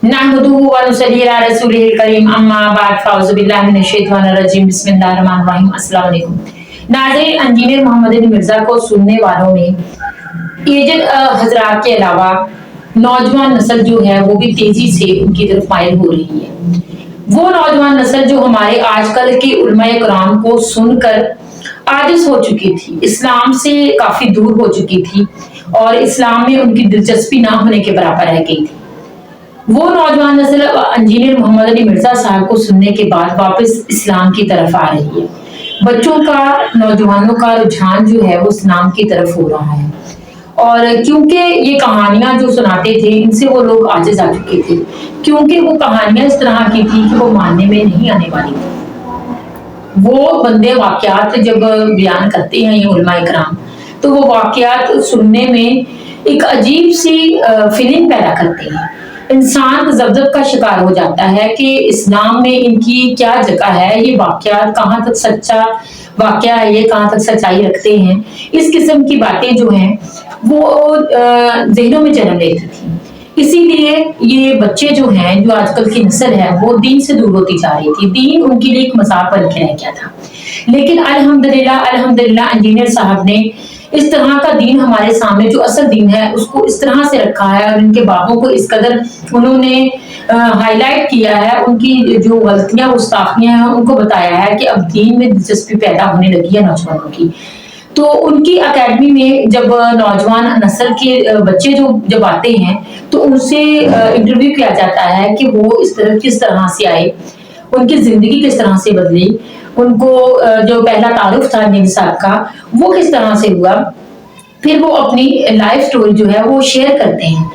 नहमदुहु व नुसल्ली अला रसूलिहिल करीम अम्मा बाद फ़अऊज़ु बिल्लाहि मिनश शैतानिर रजीम बिस्मिल्लाहिर रहमानिर रहीम। अस्सलाम वालेकुम नाज़रीन, इंजीनियर मोहम्मद अली मिर्ज़ा को सुनने वालों में एजेड हजरात के अलावा नौजवान नस्ल जो है वो भी तेजी से उनकी तरफ माइल हो रही है। वो नौजवान नस्ल जो हमारे आजकल के उलमाए कराम को सुनकर आजिज़ हो चुकी थी, इस्लाम से काफी दूर हो चुकी थी और इस्लाम में उनकी दिलचस्पी ना होने के बराबर रह गई थी। वो नौजवान नस्ल इंजीनियर मोहम्मद अली मिर्जा साहब को सुनने के बाद वापस इस्लाम की तरफ आ रही है। बच्चों का, नौजवानों का रुझान जो है वो इस्लाम की तरफ हो रहा है और क्योंकि ये कहानियां जो सुनाते थे इनसे वो लोग आजिज़ आ चुके थे, क्योंकि वो कहानियां इस तरह की थी कि वो मानने में नहीं आने वाली थी। वो बंदे वाकयात जब बयान करते हैं ये उलमाए कराम, तो वो वाकयात सुनने में एक अजीब सी फीलिंग पैदा करते हैं। इंसान ज़ब्ज़ब का शिकार हो जाता है कि इस्लाम में इनकी क्या जगह है, ये वाकयात कहाँ तक सच्चा वाकया है, ये कहाँ तक सच्चाई रखते हैं। इस किस्म की बातें जो हैं वो ज़हनों में जन्म लेती थी। इसीलिए ये बच्चे जो हैं, जो आजकल की नस्ल है, वो दीन से दूर होती जा रही थी। दीन उनके लिए एक मज़ाक बन के रह गया था। लेकिन अल्हम्दुलिल्लाह इंजीनियर साहब ने इस तरह का दीन हमारे सामने, जो असल दीन है, उसको इस तरह से रखा है और इनके बाबों को इस कदर उन्होंने हाईलाइट किया है, उनकी जो गलतियां गुस्ताखियां हैं उनको बताया है कि अब दीन में दिलचस्पी पैदा होने लगी है नौजवानों की। तो उनकी एकेडमी में जब नौजवान नस्ल के बच्चे जब आते हैं तो उनसे इंटरव्यू किया जाता है कि वो किस तरह से आए, उनकी जिंदगी किस तरह से बदली, उनको जो पहला तारुफ था इंजीनियर साहब का वो किस तरह से हुआ, फिर वो अपनी लाइफ स्टोरी जो है वो शेयर करते हैं।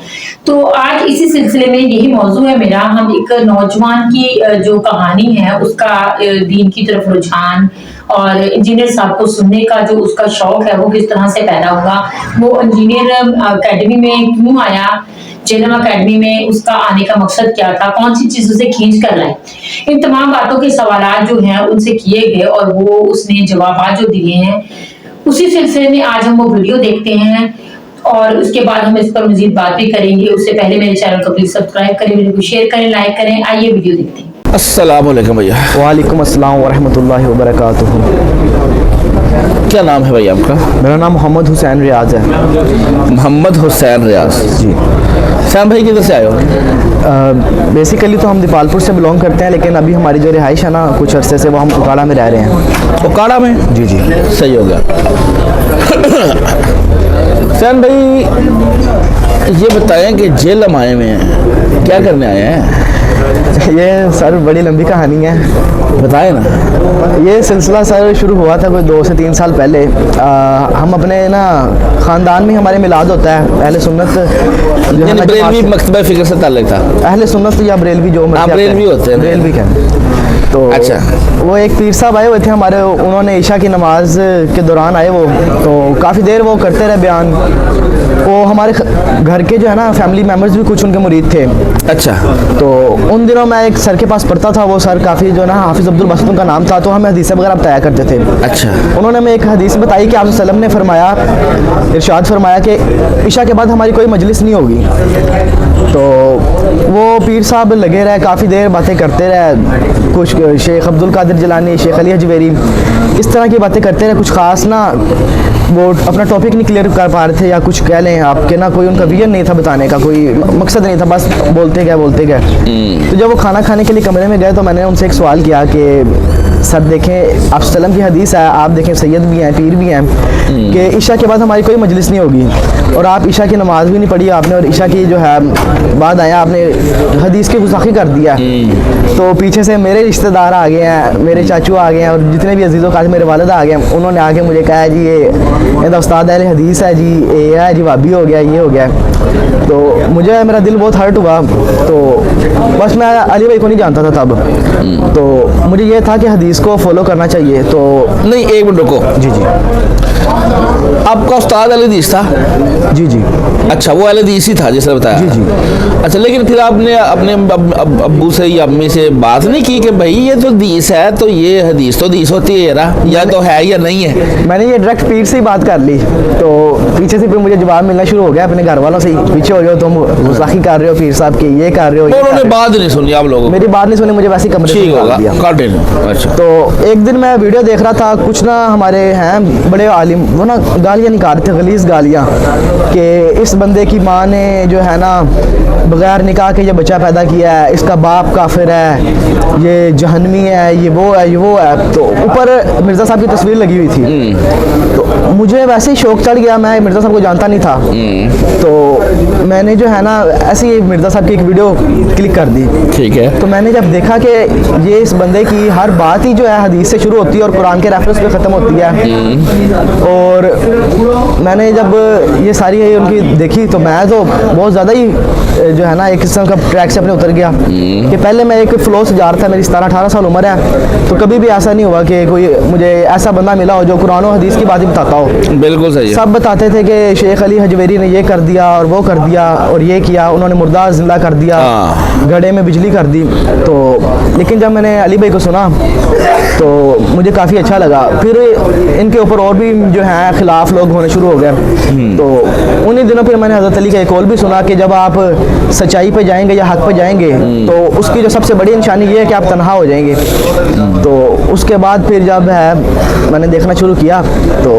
तो आज इसी सिलसिले में यही मौजू है मेरा। हम एक नौजवान की जो कहानी है उसका दीन की तरफ रुझान और इंजीनियर साहब को सुनने का जो उसका शौक है वो किस तरह से पैदा हुआ, वो इंजीनियर अकेडमी में क्यों आया, जेलम अकेडमी में उसका आने का मकसद क्या था, कौन सी चीज उसे खींच कर लाए, इन तमाम बातों के सवाल जो हैं उनसे किए गए और वो उसने जवाब जो दिए हैं, उसी सिलसिले में आज हम वो वीडियो देखते हैं और उसके बाद हम इस पर मजीद बात भी करेंगे। उससे पहले मेरे चैनल को प्लीज सब्सक्राइब करें, वीडियो को शेयर करें, लाइक करें। आइए वीडियो देखते हैं। अस्सलाम वालेकुम भैया। वालेकुम अस्सलाम वरहमतुल्लाहि वबरकातुहू। क्या नाम है भैया आपका? मेरा नाम मोहम्मद हुसैन रियाज है। मोहम्मद हुसैन रियाज जी। सैम भाई किधर से आए हो? बेसिकली तो हम दीपालपुर से बिलोंग करते हैं, लेकिन अभी हमारी जो रिहाइश है ना कुछ अरसे से, वो हम उकाड़ा में रह रहे हैं। उकाड़ा में? जी जी, सही हो गया। सैम भाई ये बताएं कि जेल आए में क्या करने आए हैं? ये सर बड़ी लंबी कहानी है, बताए ना। ये सिलसिला सर शुरू हुआ था कोई 2 से 3 साल पहले। हम अपने ना ख़ानदान में हमारे मिलाद होता है, अहले सुन्नत जो है ना, बरेलवी मकतबा फ़िक्र से ताल्लुक था। अहले सुन्नत या बरेलवी जो बरेलवी होते हैं, बरेलवी क्या। तो अच्छा, वो एक पीर साहब आए हुए थे हमारे, उन्होंने ईशा की नमाज के दौरान आए वो, तो काफ़ी देर वो करते रहे बयान। वो हमारे घर के जो है ना फैमिली मेम्बर्स भी कुछ उनके मुरीद थे। अच्छा। तो उन दिनों मैं एक सर के पास पढ़ता था, वो सर काफ़ी जो ना हाफिज़ अब्दुल बसत उनका नाम था, तो हमें हदीसें वगैरह बताया करते थे। अच्छा। उन्होंने हमें एक हदीस बताई कि आप सल्लम ने फरमाया, इरशाद फरमाया कि ईशा के बाद हमारी कोई मजलिस नहीं होगी। तो वो पीर साहब लगे रहे, काफ़ी देर बातें करते रहे, कुछ शेख अब्दुल कादिर जिलानी, शेख अली हजवेरी, इस तरह की बातें करते रहे। कुछ ख़ास ना वो अपना टॉपिक नहीं क्लियर कर पा रहे थे, या कुछ कह लें आपके ना, कोई उनका विजन नहीं था बताने का, कोई मकसद नहीं था, बस बोलते गए। तो जब वो खाना खाने के लिए कमरे में गए तो मैंने उनसे एक सवाल किया कि सर देखें, आप सल्लम की हदीस है, आप देखें सैयद भी हैं, पीर भी हैं, कि ईशा के बाद हमारी कोई मजलिस नहीं होगी, और आप ईशा की नमाज भी नहीं पढ़ी आपने, और ईशा की जो है बाद आया आपने हदीस की गुस्ताखी कर दिया। तो पीछे से मेरे रिश्तेदार आ गए हैं, मेरे चाचू आ गए हैं, और जितने भी अजीज़ों का मेरे वालिदा आ गए हैं, उन्होंने आके मुझे कहा जी ये उस्ताद अहले हदीस है जी, ये है जी वाबी हो गया, ये हो गया। तो मुझे मेरा दिल बहुत हर्ट हुआ। तो बस मैं अली भाई को नहीं जानता था तब, तो मुझे ये था कि हदीस को फॉलो करना चाहिए। तो नहीं, एक मिनट रुको। जी जी। आपका उस्ताद अहले हदीस था? जी जी अच्छा, वो अहले हदीस ही था जैसे बताया। जी, जी। अच्छा, लेकिन फिर आपने अपने अब्बू से या अम्मी से बात नहीं की कि भाई ये तो हदीस है, तो ये हदीस तो हदीस होती है यार, या तो है या नहीं है? मैंने ये डायरेक्ट पीर से ही बात कर ली, तो पीछे से फिर मुझे जवाब मिलना शुरू हो गया अपने घर वालों से ही, पीछे हो गए तुम गुस्ताखी कर रहे हो पीर साहब की, ये कर रहे हो, ये उन्होंने कर रहे बात नहीं सुनी आप लोगों हो। मेरी बात नहीं सुनी, मुझे वैसे ही कमरे से ठीक निकाल होगा, दिया। कंटिन्यू। अच्छा, तो एक दिन मैं वीडियो देख रहा था, कुछ ना हमारे हैं बड़े आलिम, वो ना गालियाँ निकाल रहे थे, गलीज़ गालियाँ, कि इस बंदे की माँ ने जो है ना बगैर निकाह के ये बच्चा पैदा किया है, इसका बाप काफिर है, ये जहन्नमी है, ये वो है, ये वो है। तो ऊपर मिर्ज़ा साहब की तस्वीर लगी हुई थी, तो मुझे वैसे ही शौक चढ़ गया, मैं मिर्ज़ा साहब को जानता नहीं था, तो मैंने जो है ना ऐसे ही मिर्ज़ा साहब की एक वीडियो क्लिक कर दी। ठीक है। तो मैंने जब देखा कि ये इस बंदे की हर बात ही जो है हदीस से शुरू होती है और कुरान के रेफरेंस पे ख़त्म होती है, और मैंने जब ये सारी उनकी देखी तो मैं तो बहुत ज़्यादा ही जो है ना एक किस्म का ट्रैक से अपने उतर गया, कि पहले मैं एक फ्लो से जा रहा था, मेरी 17-18 साल उम्र है, तो कभी भी ऐसा नहीं हुआ कि कोई मुझे ऐसा बंदा मिला हो जो कुरान और हदीस की बात ही बताता हो। बिल्कुल सही है। सब बताते थे कि शेख अली हजवेरी ने ये कर दिया और वो कर दिया और ये किया, उन्होंने मुर्दा जिंदा कर दिया, गड्ढे में बिजली कर दी। तो लेकिन जब मैंने अली भाई को सुना तो मुझे काफ़ी अच्छा लगा। फिर इनके ऊपर और भी जो है खिलाफ लोग होने शुरू हो गए। तो उन्हीं दिनों फिर मैंने हज़रत अली का एक कौल भी सुना कि जब आप सच्चाई पे जाएंगे या हक पे जाएंगे तो उसकी जो सबसे बड़ी निशानी ये है कि आप तन्हा हो जाएंगे। तो उसके बाद फिर जब है मैंने देखना शुरू किया तो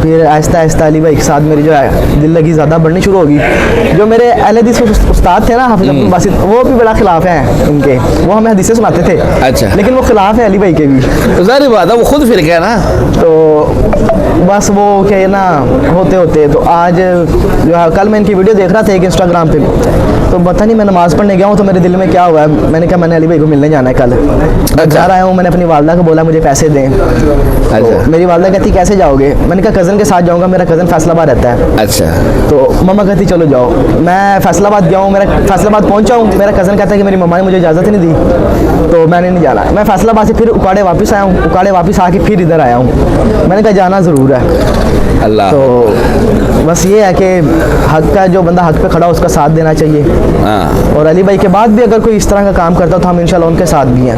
फिर आहिस्ता आहिस्ता अली भाई के साथ मेरी जो है दिल लगी ज़्यादा बढ़नी शुरू होगी। जो मेरे अहले हदीस के उस्ताद थे ना हाफिज़ अब्दुल बासित, वो भी बड़ा खिलाफ हैं इनके, वो हमें हदीसें सुनाते थे। अच्छा। लेकिन वो खिलाफ है अली भाई के भी। तो ज़ाहिर बात है वो खुद फिर गया ना। तो बस वो क्या ना होते होते तो आज जो है कल मैं इनकी वीडियो देख रहा था एक इंस्टाग्राम पे, तो पता नहीं मैं नमाज़ पढ़ने गया हूँ तो मेरे दिल में क्या हुआ है, मैंने कहा मैंने अली भाई को मिलने जाना है कल। घर आया हूँ, मैंने अपनी वालदा को बोला मुझे पैसे दें। तो मेरी वालदा कहती कैसे जाओगे? मैंने कहा कज़न के साथ जाऊँगा, मेरा कज़न फैसलाबाद रहता है। अच्छा। तो मम्मा कहती चलो जाओ। मैं फैसलाबाद गया हूँ, मेरा फैसलाबाद पहुँचा हूँ, मेरा कज़न कहता है कि मेरी मम्मा ने मुझे इजाज़त नहीं दी, तो मैंने नहीं जाना। मैं फैसलाबाद से फिर उकाड़े वापस आया हूँ, उकाड़े वापस आके फिर इधर आया हूँ। मैंने कहा जाना ज़रूर है। अल्लाह। तो बस ये है कि हक का जो बंदा हक पे खड़ा उसका साथ देना चाहिए। हाँ। और अली भाई के बाद भी अगर कोई इस तरह का काम करता तो हम इंशाल्लाह उनके साथ भी हैं।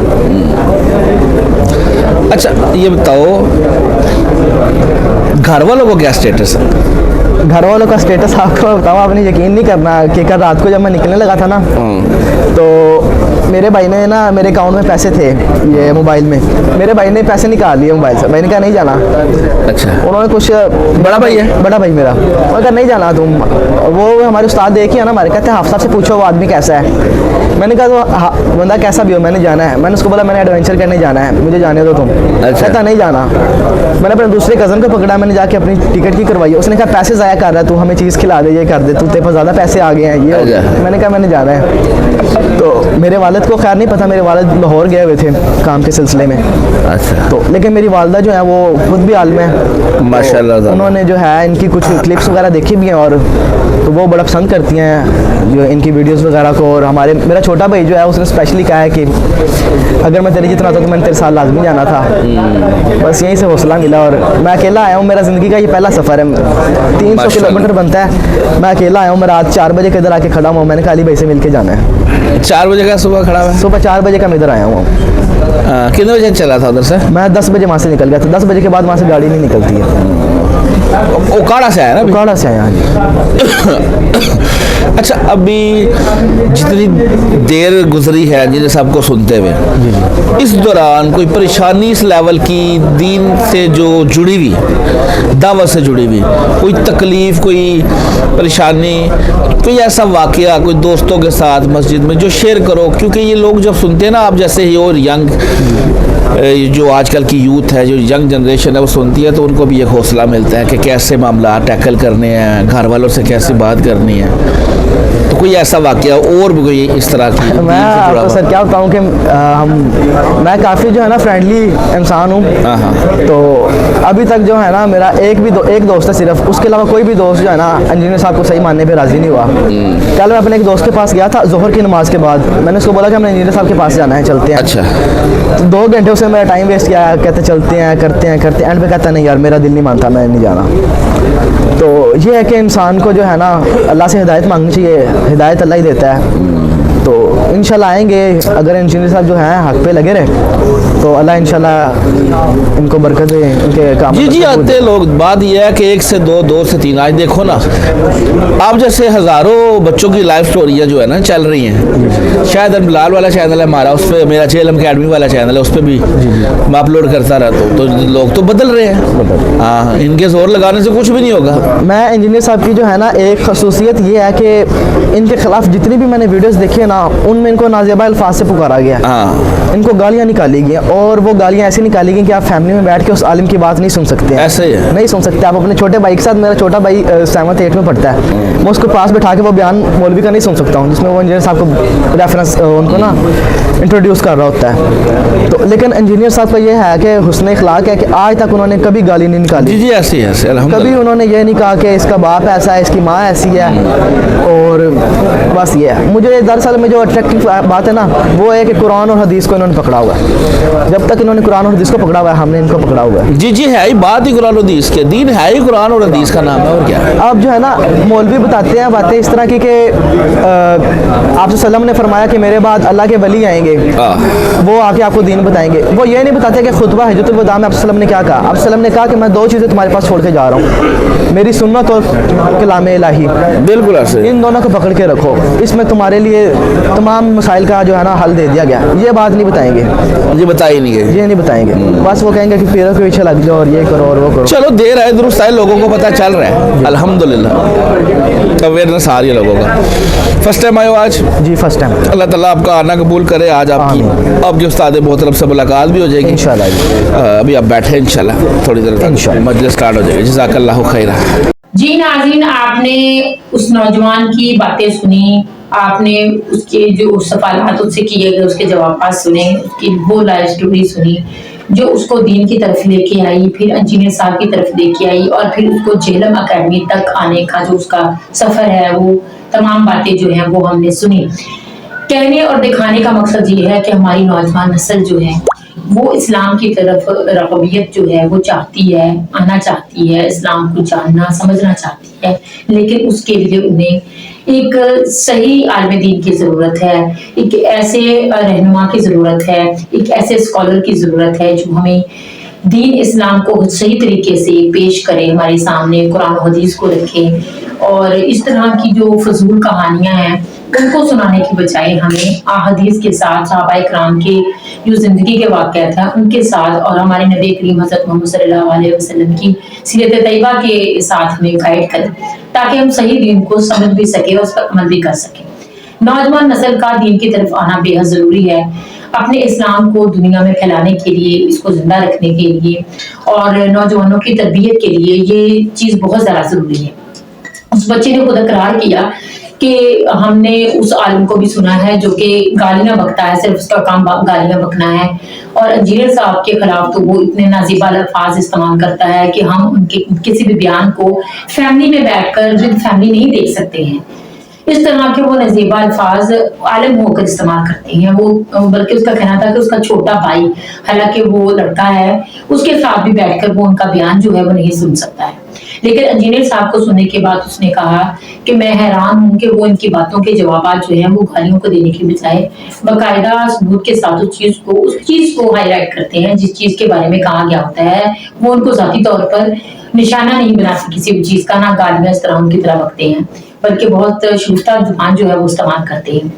अच्छा, ये बताओ घर वालों को क्या स्टेटस है? घर वालों का स्टेटस आपको बताओ, आपने यकीन नहीं करना कि कल रात को जब मैं निकलने लगा था ना तो मेरे भाई ने ना मेरे अकाउंट में पैसे थे ये मोबाइल में, मेरे भाई ने पैसे निकाल लिए मोबाइल से। मैंने कहा नहीं जाना। अच्छा। उन्होंने कुछ बड़ा भाई है? बड़ा भाई मेरा। उन्होंने कहा नहीं जाना तुम, वो हमारे उस्ताद देख ही है ना हमारे, कहते हैं हाफ़िज़ साहब से पूछो वो आदमी कैसा है। मैंने कहा तो बंदा कैसा भी हो मैंने जाना है। मैंने उसको बोला मैंने एडवेंचर करने जाना है, मुझे जाने दो तुम। अच्छा। कहता नहीं जाना। मैंने अपने दूसरे कज़न को पकड़ा, मैंने जाके अपनी टिकट की करवाई। उसने कहा पैसे ज़ाया कर रहा है तू, हमें चीज़ खिला दे, ये कर दे, तू तेरे पास ज़्यादा पैसे आ गए हैं ये। अच्छा। मैंने कहा मैंने जाना है। तो मेरे वालिद को खैर नहीं पता, मेरे वालिद लाहौर गए हुए थे काम के सिलसिले में। अच्छा। तो लेकिन मेरी वालदा जो है वो खुद भी आलिम है माशाल्लाह। तो उन्होंने जो है इनकी कुछ क्लिप्स वगैरह देखी भी हैं और तो वो बड़ा पसंद करती हैं जो इनकी वीडियोस वगैरह को। और हमारे मेरा छोटा भाई जो है उसने स्पेशली कहा है कि अगर मैं तेरे जितना था तो मैंने तेरे साथ लाजमी जाना था। बस यहीं से हौसला मिला। और मैं अकेला आया हूँ, मेरा ज़िंदगी का ये पहला सफ़र है। 300 किलोमीटर बनता है, मैं अकेला आया हूँ। मैं रात 4 बजे के इधर आके खड़ा हूँ। मैंने कहा अली भाई से मिल के जाना है। 4 बजे का सुबह खड़ा हुआ है? सुबह 4 बजे का मैं इधर आया हूँ। कितने बजे चला था उधर से? मैं 10 बजे वहाँ से निकल गया था। 10 बजे के बाद वहाँ से गाड़ी नहीं निकलती है। ओकाड़ा से आया ना? उकाड़ा से आया जी। अच्छा, अभी जितनी देर गुजरी है जिन्हें सबको सुनते हुए, इस दौरान कोई परेशानी इस लेवल की दीन से जो जुड़ी हुई, दावत से जुड़ी हुई, कोई तकलीफ़, कोई परेशानी, कोई ऐसा वाक़या कोई दोस्तों के साथ मस्जिद में जो शेयर करो? क्योंकि ये लोग जब सुनते हैं ना आप जैसे ही और यंग जो आजकल की यूथ है, जो यंग जनरेशन है, वो सुनती है तो उनको भी एक हौसला मिलता है कि कैसे मामला टैकल करने हैं, घर वालों से कैसे बात करनी है। तो कोई ऐसा वाक़या और भी कोई इस तरह की? मैं आपको सर क्या बताऊँ कि मैं काफ़ी जो है ना फ्रेंडली इंसान हूँ। तो अभी तक जो है ना मेरा एक दोस्त है सिर्फ, उसके अलावा कोई भी दोस्त जो है ना इंजीनियर साहब को सही मानने पे राज़ी नहीं हुआ। कल मैं अपने एक दोस्त के पास गया था ज़ोहर की नमाज़ के बाद, मैंने उसको बोला कि हमने इंजीनियर साहब के पास जाना है, चलते हैं। अच्छा। तो 2 घंटे उसने मेरा टाइम वेस्ट किया, कहते चलते हैं करते हैं करते हैं, एंड पे कहता नहीं यार मेरा दिल नहीं मानता, मैं नहीं जाना। तो ये है कि इंसान को जो है ना अल्लाह से हिदायत मांगनी चाहिए, हिदायत अल्लाह ही देता है। तो इंशाल्लाह आएंगे, अगर इंजीनियर साहब जो हैं हक पे लगे रहे तो अल्लाह इंशाल्लाह इनको बरकत दे, इनके काम जी जी आते हैं लोग। बात यह है कि 1 से 2, 2 से 3, आज देखो ना आप जैसे हज़ारों बच्चों की लाइफ स्टोरियाँ जो है ना चल रही हैं। शायद बिलाल वाला चैनल है हमारा, उस पर मेरा JLM अकेडमी वाला चैनल है, उस पर भी मैं अपलोड करता रहता हूँ। तो लोग तो बदल रहे हैं। हाँ, इनके जोर लगाने से कुछ भी नहीं होगा। मैं इंजीनियर साहब की जो है ना एक खसूसियत ये है कि इनके खिलाफ जितनी भी मैंने वीडियोस देखी है ना, उनमें इनको नाजेबा अल्फाज से पुकारा गया। हाँ, इनको गालियाँ निकाली गई, और वो गालियाँ ऐसी निकाली गई कि आप फैमिली में बैठ के उस आलिम की बात नहीं सुन सकते हैं। ऐसे ही है। नहीं सुन सकते आप अपने छोटे भाई के साथ। मेरा छोटा भाई 7th 8th में पढ़ता है, मैं उसको पास बैठा के वो बयान मौलवी का नहीं सुन सकता हूँ जिसमें वो इंजीनियर साहब को रेफरेंस उनको ना इंट्रोड्यूस कर रहा होता है। तो लेकिन इंजीनियर साहब का ये है कि हुस्न अखलाक है कि आज तक उन्होंने कभी गाली नहीं निकाली। जी जी ऐसे कभी अल्हम्दुलिल्लाह। उन्होंने ये नहीं कहा कि इसका बाप ऐसा है, इसकी माँ ऐसी है, और बस ये है। मुझे दरअसल में जो अट्रैक्टिव बात है ना वो है कि कुरान और हदीस को इन्होंने पकड़ा हुआ है। जब तक इन्होंने कुरान और हदीस को पकड़ा हुआ है, हमने इनको पकड़ा हुआ है। जी जी है ही बात ही कुरान और हदीस के, दीन है ही कुरान और हदीस का नाम है, और क्या है। अब जो है ना मौलवी बताते हैं बातें इस तरह की कि आप सल्लम ने फरमाया कि मेरे बाद अल्लाह के वली आएंगे, वो आके आपको दीन बताएंगे। वो ये नहीं बताते कि खुतबा हजरतुल वदा में आप सल्लम ने क्या कहा। आप सल्लम ने कहा कि मैं 2 चीज़ें तुम्हारे पास छोड़ के जा रहा हूँ, मेरी सुन्नत और कलाम इलाही। बिल्कुल ऐसे। इन दोनों को पकड़ के रखो, इसमें तुम्हारे लिए तमाम मसाइल का जो है ना हल दे दिया गया। ये बात नहीं बताएंगे, ये बता ही नहीं गए। ये नहीं बताएंगे। बस वो कहेंगे कि पैरों के पीछे लग जाओ और ये करो और वो करो। चलो देर है दुरुस्त है, लोगों को पता चल रहा है अल्हम्दुलिल्लाह, अवेयरनेस आ रही है लोगों का। फर्स्ट टाइम आए हो आज? जी फर्स्ट टाइम। अल्लाह ताला आपका आना कबूल करे। आज आपके उस्ताद मोहतरम से मुलाकात भी हो जाएगी इंशाल्लाह। अभी आप बैठे इंशाल्लाह, थोड़ी देर तक मजलिस स्टार्ट हो जाएगी। जज़ाकल्लाहु खैरा। जी नाज़रीन, आपने उस नौजवान की बातें सुनी, आपने उसके जो सवालात उससे किए गए उसके जवाब सुने, उसकी वो लाइफ स्टोरी सुनी जो उसको दीन की तरफ लेके आई, फिर इंजीनियर साहब की तरफ लेके आई, और फिर उसको JLM अकेडमी तक आने का जो उसका सफर है, वो तमाम बातें जो है वो हमने सुनी। कहने और दिखाने का मकसद ये है कि हमारी नौजवान नस्ल जो है वो इस्लाम की तरफ रग़बत जो है वो चाहती है, आना चाहती है, इस्लाम को जानना समझना चाहती है, लेकिन उसके लिए उन्हें एक सही आलिम दीन की ज़रूरत है, एक ऐसे रहनुमा की ज़रूरत है, एक ऐसे स्कॉलर की ज़रूरत है जो हमें दीन इस्लाम को सही तरीके से पेश करे, हमारे सामने कुरान और हदीस को रखे, और इस तरह की जो फजूल कहानियां हैं उनको सुनाने की बजाय हमें अहादीस के साथ सहाबाए किराम के जो जिंदगी के वाक़यात हैं उनके साथ और हमारे नबी करीम हज़रत मोहम्मद सल्लल्लाहु अलैहि वसल्लम की सीरत तैयबा के साथ हमें गाइड करें, ताकि हम सही दीन को समझ भी सके और उस पर अमल भी कर सकें। नौजवान नस्ल का दीन की तरफ आना बेहद ज़रूरी है, अपने इस्लाम को दुनिया में फैलाने के लिए, इसको जिंदा रखने के लिए और नौजवानों की तरबियत के लिए ये चीज़ बहुत ज़्यादा ज़रूरी है। उस बच्चे ने खुद इकरार किया कि हमने उस आलिम को भी सुना है जो कि गालियां बकता है, सिर्फ उसका काम गालियां बकना है, और इंजीनियर साहब के खिलाफ तो वो इतने नाज़िबा अल्फाज इस्तेमाल करता है कि हम उनके किसी भी बयान को फैमिली में बैठकर विद फैमिली नहीं देख सकते हैं। इस तरह के वो नज़ीबा अल्फाज आलिम होकर इस्तेमाल करते हैं। वो बल्कि उसका कहना था कि उसका छोटा भाई, हालांकि वो लड़का है, उसके साथ भी बैठकर वो उनका बयान जो है वो नहीं सुन सकता है। लेकिन इंजीनियर साहब को सुनने के बाद उसने कहा कि मैं हैरान हूँ कि वो इनकी बातों के जवाब जो है वो गालियों को देने के बजाय बाकायदा सबूत के साथ उस चीज को हाईलाइट करते हैं जिस चीज के बारे में कहा गया होता है। वो उनको जाती तौर पर निशाना नहीं बनाते किसी भी चीज का, ना गालियां इस तरह उनकी तरह बकते हैं, बल्कि बहुत शगुफ्ता जुबान जो है वो इस्तेमाल करते हैं।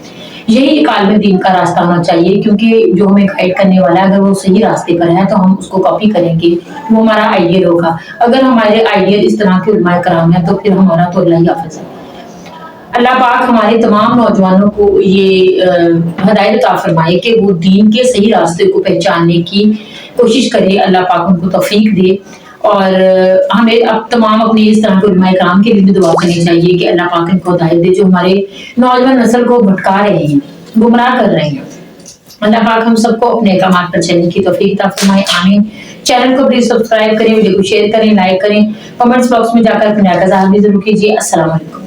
यही एक आलिम दीन का रास्ता होना चाहिए, क्योंकि जो हमें गाइड करने वाला है अगर वो सही रास्ते पर है तो हम उसको कॉपी करेंगे, वो हमारा आइडियल होगा। अगर हमारे आइडियल इस तरह के उलमाए कराम है तो फिर हमारा तो अल्लाह ही हाफ़िज़ है। अल्लाह पाक हमारे तमाम नौजवानों को ये हदायत अता फरमाए कि वो दीन के सही रास्ते को पहचानने की कोशिश करे। अल्लाह पाक उनको तौफीक दे, और हमें अब तमाम अपने इस तरह के उलमाए कराम के लिए भी दुआ करनी चाहिए कि अल्लाह पाक इनको हिदायत दे जो हमारे नौजवान नस्ल को भटका रहे हैं, गुमराह कर रहे हैं। अल्लाह पाक हम सबको अपने अहकाम पर चलने की तौफीक अता फरमाए, आमीन। चैनल को प्लीज सब्सक्राइब करें, वीडियो को शेयर करें, लाइक करें, कमेंट्स बॉक्स में जाकर अपने राय का इज़हार भी जरूर कीजिए। अस्सलाम वालेकुम।